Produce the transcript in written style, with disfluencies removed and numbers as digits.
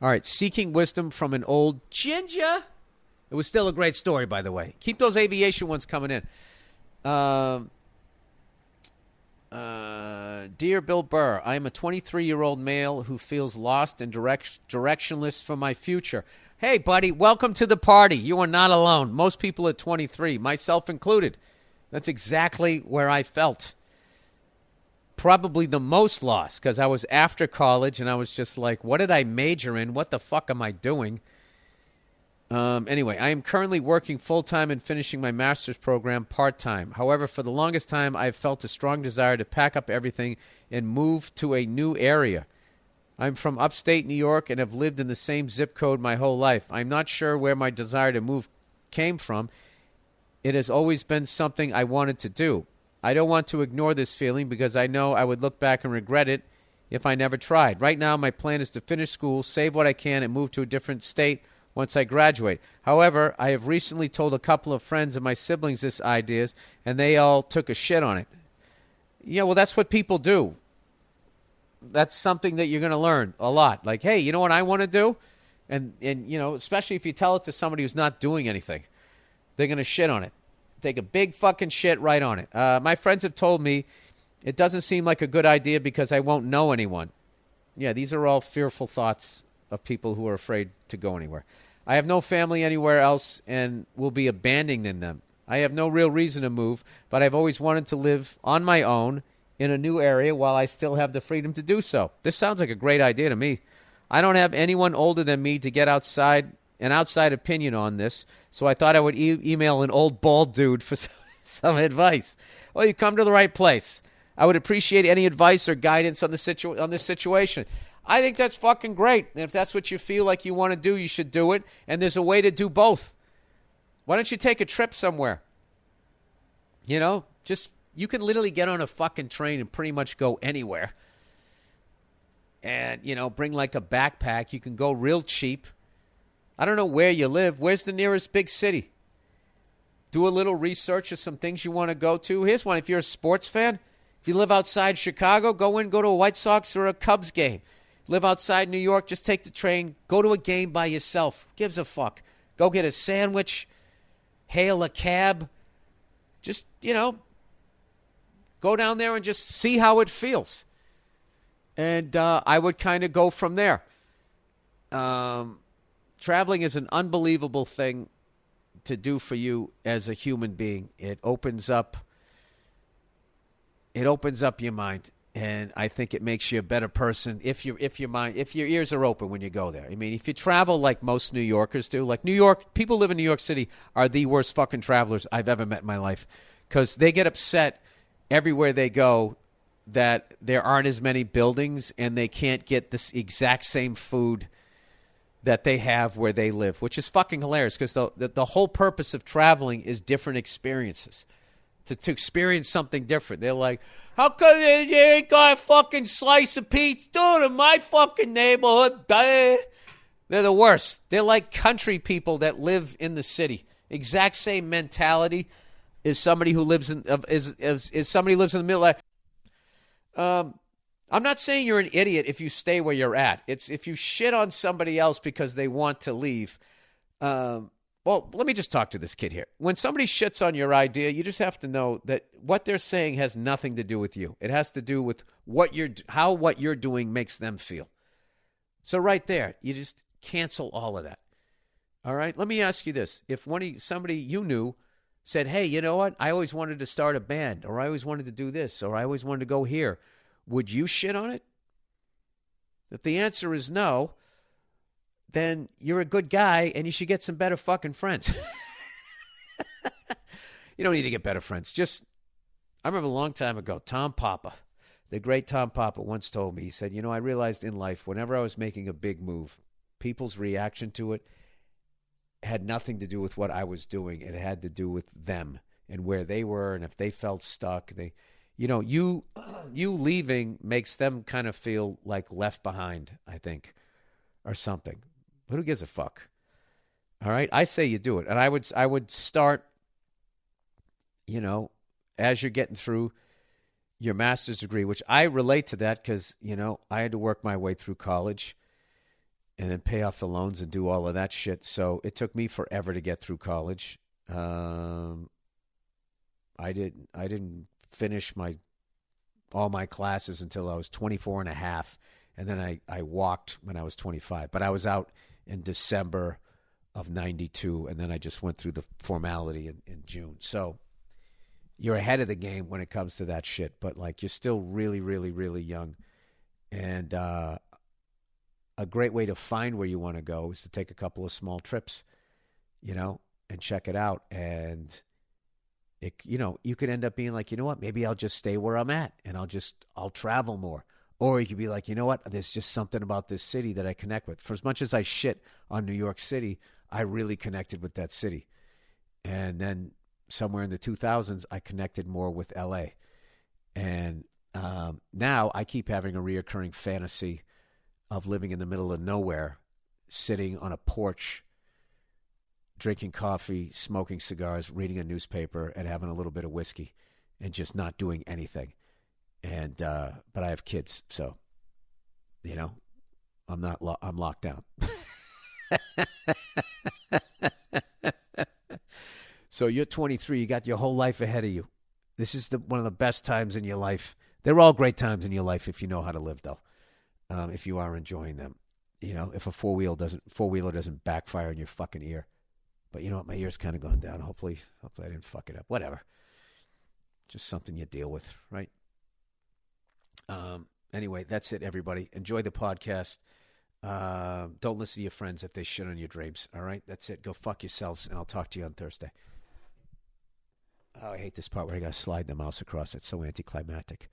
All right, seeking wisdom from an old ginger. It was still a great story, by the way. Keep those aviation ones coming in. Dear Bill Burr, I am a 23-year-old male who feels lost and directionless for my future. Hey, buddy, welcome to the party. You are not alone. Most people at 23, myself included. That's exactly where I felt. Probably the most lost because I was after college and I was just like, what did I major in? What the fuck am I doing? Anyway, I am currently working full-time and finishing my master's program part-time. However, for the longest time, I've felt a strong desire to pack up everything and move to a new area. I'm from upstate New York and have lived in the same zip code my whole life. I'm not sure where my desire to move came from. It has always been something I wanted to do. I don't want to ignore this feeling because I know I would look back and regret it if I never tried. Right now, my plan is to finish school, save what I can, and move to a different state once I graduate. However, I have recently told a couple of friends of my siblings this ideas, and they all took a shit on it. Yeah, well, that's what people do. That's something that you're going to learn a lot. Like, hey, you know what I want to do? And you know, especially if you tell it to somebody who's not doing anything, they're going to shit on it. Take a big fucking shit right on it. My friends have told me it doesn't seem like a good idea because I won't know anyone. Yeah, these are all fearful thoughts of people who are afraid to go anywhere. I have no family anywhere else and will be abandoning them. I have no real reason to move, but I've always wanted to live on my own in a new area while I still have the freedom to do so. This sounds like a great idea to me. I don't have anyone older than me to get an outside opinion on this, so I thought I would email an old bald dude for some advice. Well, you come to the right place. I would appreciate any advice or guidance on this situation. I think that's fucking great. And if that's what you feel like you want to do, you should do it. And there's a way to do both. Why don't you take a trip somewhere? You know, you can literally get on a fucking train and pretty much go anywhere. And, you know, bring like a backpack. You can go real cheap. I don't know where you live. Where's the nearest big city? Do a little research of some things you want to go to. Here's one. If you're a sports fan, if you live outside Chicago, go to a White Sox or a Cubs game. Live outside New York, just take the train. Go to a game by yourself. Gives a fuck. Go get a sandwich. Hail a cab. Just, you know, go down there and just see how it feels. And I would kind of go from there. Traveling is an unbelievable thing to do for you as a human being. It opens up your mind. And I think it makes you a better person if your ears are open when you go there. I mean, if you travel like most New Yorkers do, like New York, people live in New York City are the worst fucking travelers I've ever met in my life because they get upset everywhere they go that there aren't as many buildings and they can't get this exact same food that they have where they live, which is fucking hilarious because the whole purpose of traveling is different experiences. To experience something different. They're like, how come you ain't got a fucking slice of pizza? Dude, in my fucking neighborhood. They're the worst. They're like country people that live in the city. Exact same mentality as somebody who lives in is somebody who lives in the middle. I'm not saying you're an idiot if you stay where you're at. It's if you shit on somebody else because they want to leave. Well, let me just talk to this kid here. When somebody shits on your idea, you just have to know that what they're saying has nothing to do with you. It has to do with how what you're doing makes them feel. So right there, you just cancel all of that. All right? Let me ask you this. If somebody you knew said, hey, you know what? I always wanted to start a band, or I always wanted to do this, or I always wanted to go here, would you shit on it? If the answer is no, then you're a good guy and you should get some better fucking friends. You don't need to get better friends. I remember a long time ago, Tom Papa, the great Tom Papa once told me, he said, you know, I realized in life, whenever I was making a big move, people's reaction to it had nothing to do with what I was doing. It had to do with them and where they were and if they felt stuck. You leaving makes them kind of feel like left behind, I think, or something. But who gives a fuck? All right? I say you do it. And I would start, you know, as you're getting through your master's degree, which I relate to that because, you know, I had to work my way through college. and then pay off the loans and do all of that shit. So it took me forever to get through college. I didn't finish all my classes until I was 24 and a half. And then I walked when I was 25. But I was out in December of 92, and then I just went through the formality in June. So you're ahead of the game when it comes to that shit. But, like, you're still really, really, really young. And a great way to find where you want to go is to take a couple of small trips, and check it out. And, you could end up being like, you know what, maybe I'll just stay where I'm at, and I'll travel more. Or you could be like, you know what, there's just something about this city that I connect with. For as much as I shit on New York City, I really connected with that city. And then somewhere in the 2000s, I connected more with L.A. And now I keep having a reoccurring fantasy of living in the middle of nowhere, sitting on a porch, drinking coffee, smoking cigars, reading a newspaper, and having a little bit of whiskey, and just not doing anything. And but I have kids, so I'm locked down. So you're 23. You got your whole life ahead of you. This is one of the best times in your life. They're all great times in your life if you know how to live, though. If you are enjoying them, if a four-wheeler doesn't backfire in your fucking ear. But you know what? My ear's kind of gone down. Hopefully I didn't fuck it up. Whatever. Just something you deal with, right? Anyway, that's it, everybody. Enjoy the podcast. Don't listen to your friends if they shit on your dreams. All right? That's it. Go fuck yourselves, and I'll talk to you on Thursday. Oh, I hate this part where I got to slide the mouse across. It's so anticlimactic.